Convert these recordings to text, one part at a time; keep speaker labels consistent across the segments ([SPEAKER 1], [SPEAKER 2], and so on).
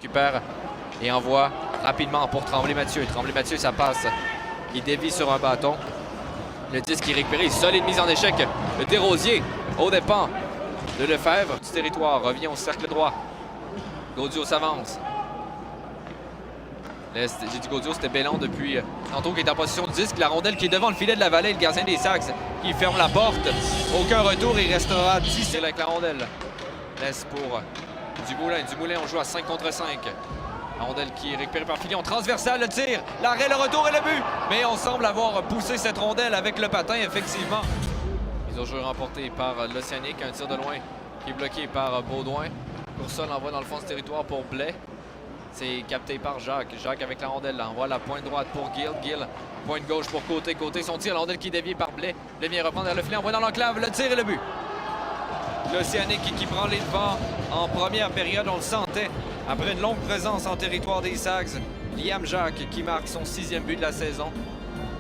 [SPEAKER 1] Récupère et envoie rapidement pour Tremblay Mathieu. Tremblay Mathieu, ça passe. Il dévie sur un bâton. Le disque qui est récupéré. Solide mise en échec. Le Desrosiers au dépens de Lefebvre. Du territoire revient au cercle droit. Gaudio s'avance. J'ai dit Gaudio, c'était Bellon depuis tantôt qui est en position du disque. La rondelle qui est devant le filet de la Vallée. Le gardien des Sags qui ferme la porte. Aucun retour. Il restera 10 avec la rondelle. Laisse pour Dumoulin. Dumoulin, on joue à 5 contre 5. La rondelle qui est récupérée par Filion. Transversal, le tir. L'arrêt, le retour et le but. Mais on semble avoir poussé cette rondelle avec le patin, effectivement. Ils ont joué remporté par l'Océanique. Un tir de loin qui est bloqué par Baudouin. Coursol envoie dans le fond du territoire pour Blais. C'est capté par Jacques. Jacques avec la rondelle. Envoie la pointe droite pour Gill. Gill, pointe gauche pour Côté. Côté, son tir. La rondelle qui est déviée par Blais. Blais vient reprendre vers le filet. Envoie dans l'enclave. Le tir et le but. L'Océanique qui prend les devants en première période, on le sentait. Après une longue présence en territoire des Sags, Liam Jacques qui marque son 6e but de la saison.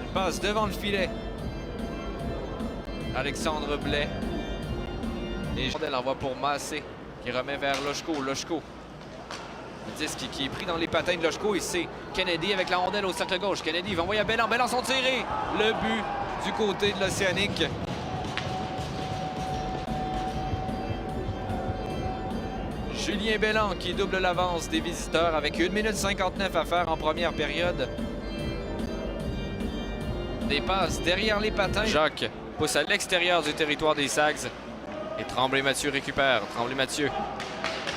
[SPEAKER 1] Une passe devant le filet. Alexandre Blais. Et Jordel envoie pour Massé qui remet vers Lochko. Lochko. Le disque qui est pris dans les patins de Lochko et c'est Kennedy avec la rondelle au cercle gauche. Kennedy va envoyer à Bellan. Bellan sont tirés. Le but du côté de l'Océanique. Julien Bellan qui double l'avance des visiteurs avec 1 minute 59 à faire en première période. Des passes derrière les patins. Jacques pousse à l'extérieur du territoire des Sags. Et Tremblay Mathieu récupère. Tremblay Mathieu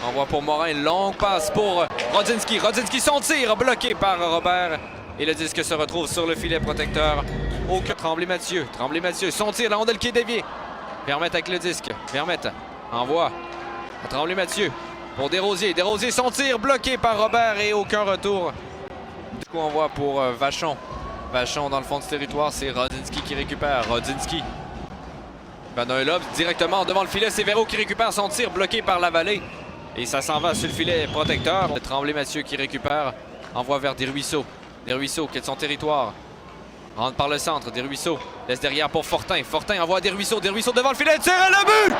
[SPEAKER 1] envoie pour Morin. Longue passe pour Rodzinski. Rodzinski, son tir bloqué par Robert. Et le disque se retrouve sur le filet protecteur. Aucun Tremblay Mathieu. Tremblay Mathieu, son tir, la rondelle qui est déviée. Vermette avec le disque. Vermette envoie à Tremblay Mathieu. Pour Desrosiers. Desrosiers, son tir bloqué par Robert et aucun retour. Du coup, on voit pour Vachon. Vachon dans le fond du territoire, c'est Rodzinski qui récupère. Rodzinski. Benoît Loeb directement devant le filet. C'est Véro qui récupère son tir bloqué par la Vallée. Et ça s'en va sur le filet protecteur. Tremblay Mathieu qui récupère. Envoie vers Desruisseaux. Desruisseaux qui est de son territoire. Rentre par le centre. Desruisseaux laisse derrière pour Fortin. Fortin envoie Desruisseaux. Desruisseaux devant le filet. Tire et le but!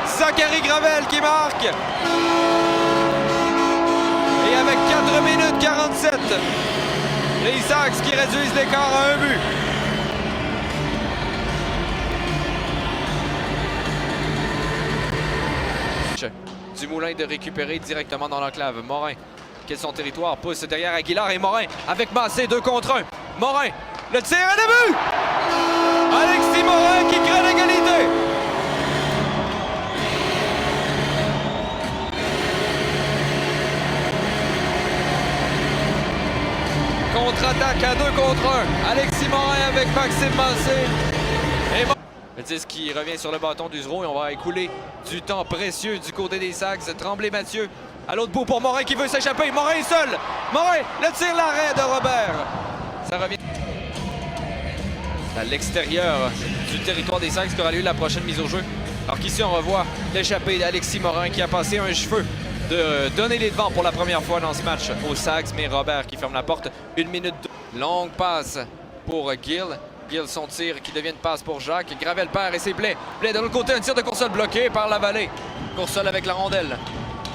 [SPEAKER 1] Zachary Gravel qui marque. Et avec 4 minutes 47, les Sags qui réduisent l'écart à un but. Dumoulin de récupérer directement dans l'enclave. Morin quitte son territoire, pousse derrière Aguilar et Morin avec Massé 2 contre 1. Morin, le tir et le but! Alexis Morin qui crée l'égalité. Contre-attaque à 2 contre 1. Alexis Morin avec Maxime Massé. Et le disque qui revient sur le bâton d'Usereau et on va écouler du temps précieux du côté des Sags. Tremblay Mathieu à l'autre bout pour Morin qui veut s'échapper. Morin est seul. Morin, le tir, l'arrêt de Robert. Ça revient à l'extérieur du territoire des Sags qu'aura lieu la prochaine mise au jeu. Alors qu'ici on revoit l'échappée d'Alexis Morin qui a passé un cheveu de donner les devants pour la première fois dans ce match aux Sags, mais Robert qui ferme la porte. 1 minute 2. Longue passe pour Gill. Gill, son tir qui devient une passe pour Jacques. Gravel perd et c'est Blais. Blais de l'autre côté, un tir de Coursol bloqué par la Vallée. Coursol avec la rondelle.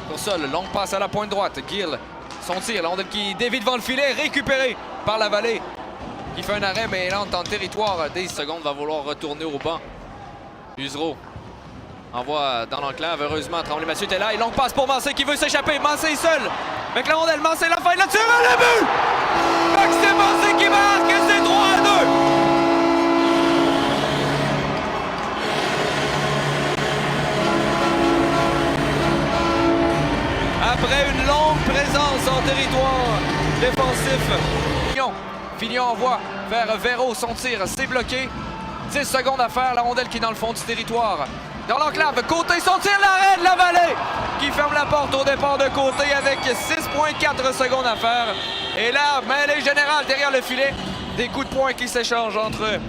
[SPEAKER 1] Coursol, longue passe à la pointe droite. Gill, son tir, la rondelle qui dévie devant le filet, récupéré par la Vallée. Qui fait un arrêt, mais elle entre en territoire. 10 secondes, va vouloir retourner au banc. Usereau envoie dans l'enclave. Heureusement, Tremblay Mathieu était là. Et longue passe pour Massé qui veut s'échapper. Massé est seul. Avec la rondelle, Massé la fin. Le tir à le but! Maxime Massé qui marque et c'est 3-2. Après une longue présence en territoire défensif. Filion envoie vers Véro. Son tir, c'est bloqué. 10 secondes à faire. La rondelle qui est dans le fond du territoire. Dans l'enclave, Côté, son tir, l'arrêt de la Vallée qui ferme la porte au départ de Côté avec 6,4 secondes à faire. Et là, mêlée générale derrière le filet. Des coups de poing qui s'échangent entre